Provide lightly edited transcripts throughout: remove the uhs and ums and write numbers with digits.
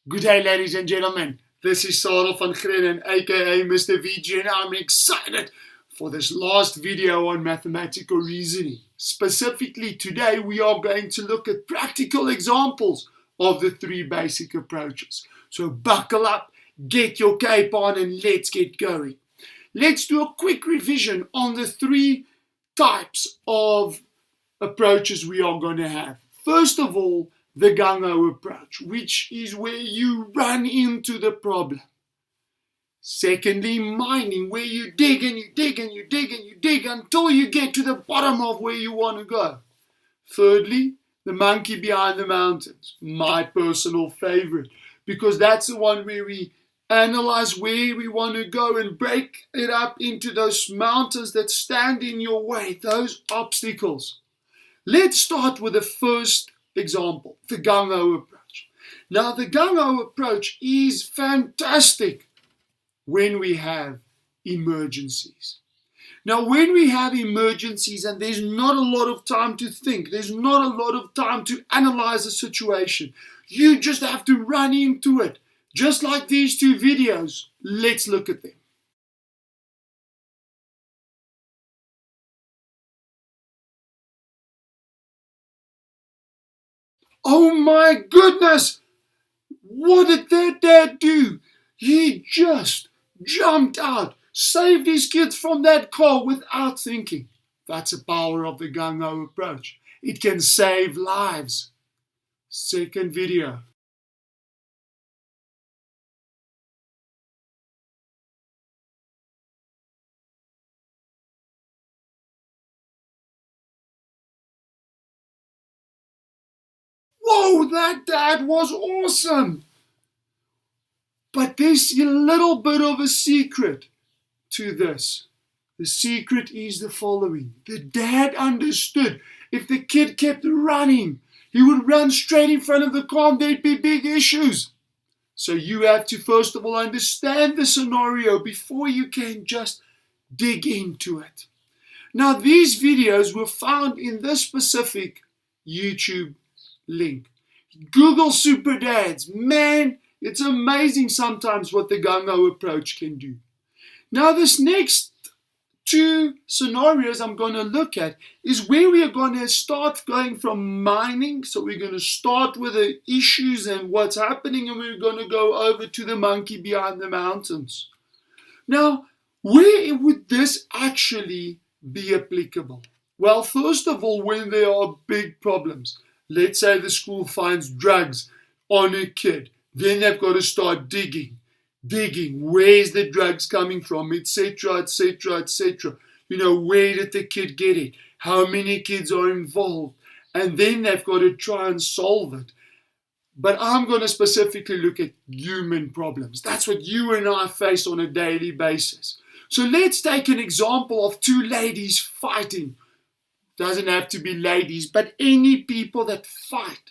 Good day, ladies and gentlemen. This is Sarel van Grenen, aka Mr. VG, and I'm excited for this last video on mathematical reasoning. Specifically, today we are going to look at practical examples of the three basic approaches. So buckle up, get your cape on, and let's get going. Let's do a quick revision on the three types of approaches we are going to have. First of all, the GUNG-HO approach, which is where you run into the problem. Secondly, mining, where you dig and you dig and you dig and you dig until you get to the bottom of where you want to go. Thirdly, the monkey behind the mountains, my personal favorite, because that's the one where we analyze where we want to go and break it up into those mountains that stand in your way, those obstacles. Let's start with the first example, the GUNG-HO approach. Now, the GUNG-HO approach is fantastic when we have emergencies. Now, when we have emergencies and there's not a lot of time to think, there's not a lot of time to analyze a situation, you just have to run into it. Just like these two videos, let's look at them. Oh my goodness! What did that dad do? He just jumped out, saved his kids from that car without thinking. That's the power of the GUNG-HO approach. It can save lives. Second video. Whoa, that dad was awesome! But there's a little bit of a secret to this. The secret is the following. The dad understood if the kid kept running, he would run straight in front of the car and there'd be big issues. So you have to first of all understand the scenario before you can just dig into it. Now, these videos were found in this specific YouTube link. Google Super Dads. Man, it's amazing sometimes what the GUNG-HO approach can do. Now, this next two scenarios I'm going to look at is where we are going to start going from mining. So we're going to start with the issues and what's happening, and we're going to go over to the monkey behind the mountains. Now, where would this actually be applicable? Well, first of all, when there are big problems. Let's say the school finds drugs on a kid. Then they've got to start digging. Where's the drugs coming from, etc., etc., etc. You know, where did the kid get it? How many kids are involved? And then they've got to try and solve it. But I'm going to specifically look at human problems. That's what you and I face on a daily basis. So let's take an example of two ladies fighting. Doesn't have to be ladies, but any people that fight.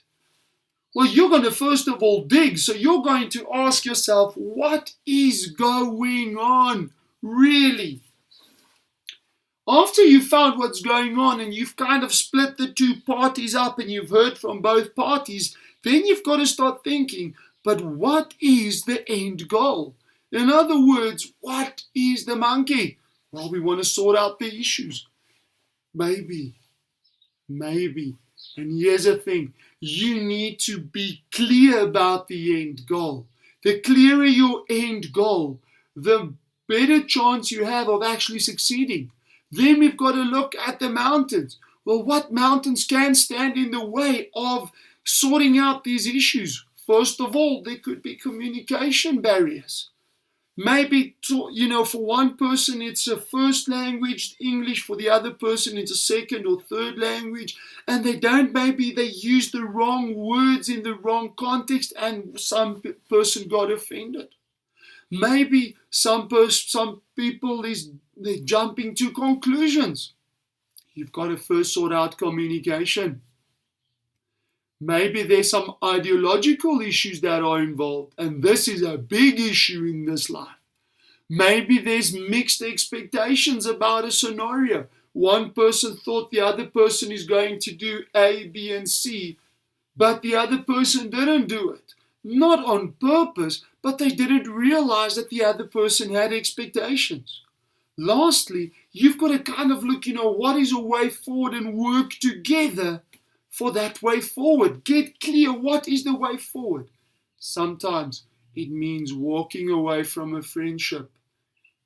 Well, you're going to first of all dig. So you're going to ask yourself, what is going on, really? After you've found what's going on and you've kind of split the two parties up and you've heard from both parties, then you've got to start thinking, but what is the end goal? In other words, what is the monkey? Well, we want to sort out the issues. Maybe. And here's the thing. You need to be clear about the end goal. The clearer your end goal, the better chance you have of actually succeeding. Then we've got to look at the mountains. Well, what mountains can stand in the way of sorting out these issues? First of all, there could be communication barriers. Maybe, for one person it's a first language, English, for the other person it's a second or third language, and maybe they use the wrong words in the wrong context and some person got offended. Maybe some people, they're jumping to conclusions. You've got to first sort out communication. Maybe there's some ideological issues that are involved, and this is a big issue in this life. Maybe there's mixed expectations about a scenario. One person thought the other person is going to do A, B, and C, but the other person didn't do it. not on purpose, but they didn't realize that the other person had expectations. Lastly, you've got to kind of look, what is a way forward and work together for that way forward. Get clear, what is the way forward? Sometimes it means walking away from a friendship.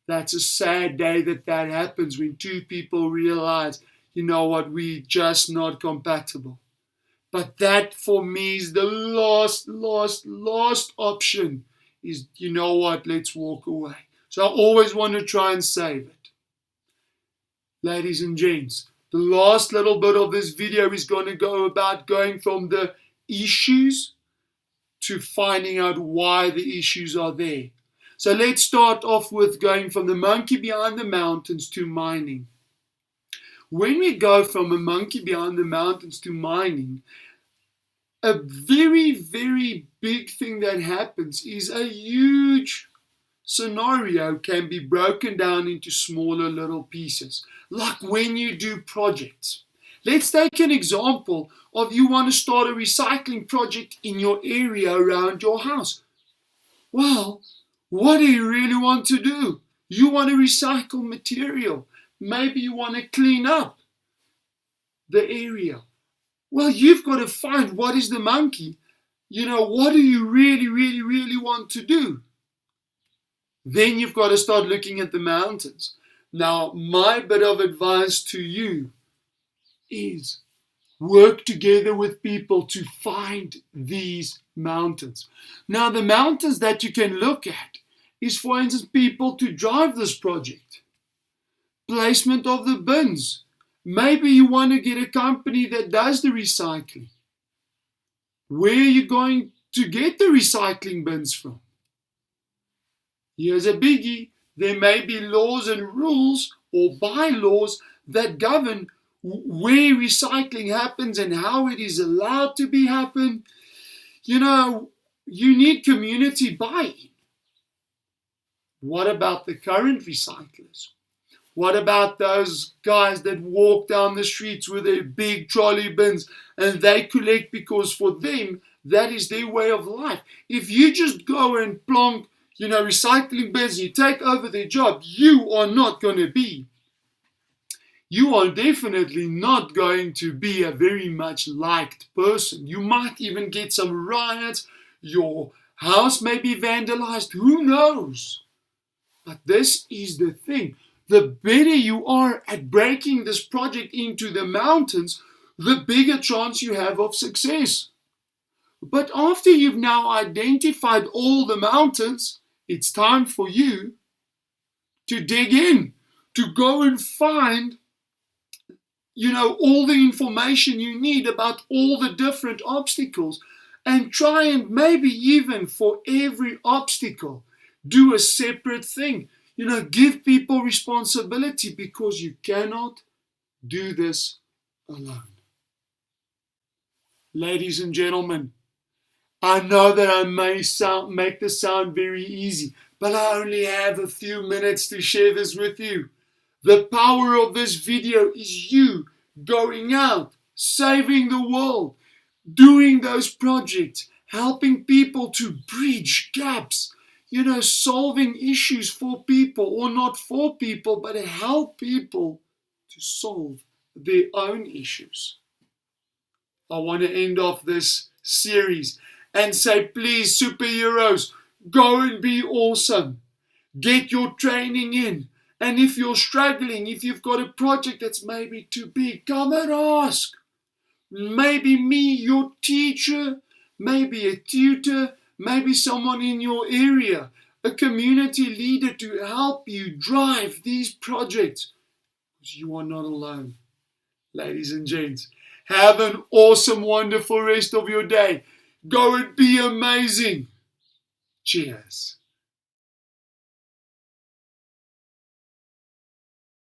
That's a sad day that happens when two people realize, we're just not compatible. But that for me is the last option is, let's walk away. So I always want to try and save it. Ladies and gents, the last little bit of this video is going to go about going from the issues to finding out why the issues are there. So let's start off with going from the monkey behind the mountains to mining. When we go from a monkey behind the mountains to mining, a very, very big thing that happens is a huge scenario can be broken down into smaller little pieces, like when you do projects. Let's take an example of you want to start a recycling project in your area around your house. Well, what do you really want to do? You want to recycle material. Maybe you want to clean up the area. Well, you've got to find what is the monkey. What do you really, really, really want to do? Then you've got to start looking at the mountains. Now, my bit of advice to you is work together with people to find these mountains. Now, the mountains that you can look at is, for instance, people to drive this project. Placement of the bins. Maybe you want to get a company that does the recycling. Where are you going to get the recycling bins from? Here's a biggie. There may be laws and rules or bylaws that govern where recycling happens and how it is allowed to be happen. You need community buy-in. What about the current recyclers? What about those guys that walk down the streets with their big trolley bins and they collect because for them, that is their way of life? If you just go and plonk, recycling bins, you take over their job, you are definitely not going to be a very much liked person. You might even get some riots. Your house may be vandalized. Who knows? But this is the thing. The better you are at breaking this project into the mountains, the bigger chance you have of success. But after you've now identified all the mountains, it's time for you to dig in, to go and find, all the information you need about all the different obstacles, and try and maybe even for every obstacle, do a separate thing. Give people responsibility because you cannot do this alone. Ladies and gentlemen, I know that I may make this sound very easy, but I only have a few minutes to share this with you. The power of this video is you going out, saving the world, doing those projects, helping people to bridge gaps, solving issues for people, or not for people, but help people to solve their own issues. I want to end off this series and say, please, superheroes, go and be awesome. Get your training in. And if you're struggling, if you've got a project that's maybe too big, come and ask. Maybe me, your teacher, maybe a tutor, maybe someone in your area, a community leader to help you drive these projects. Because you are not alone. Ladies and gents, have an awesome, wonderful rest of your day. Go and be amazing. Cheers.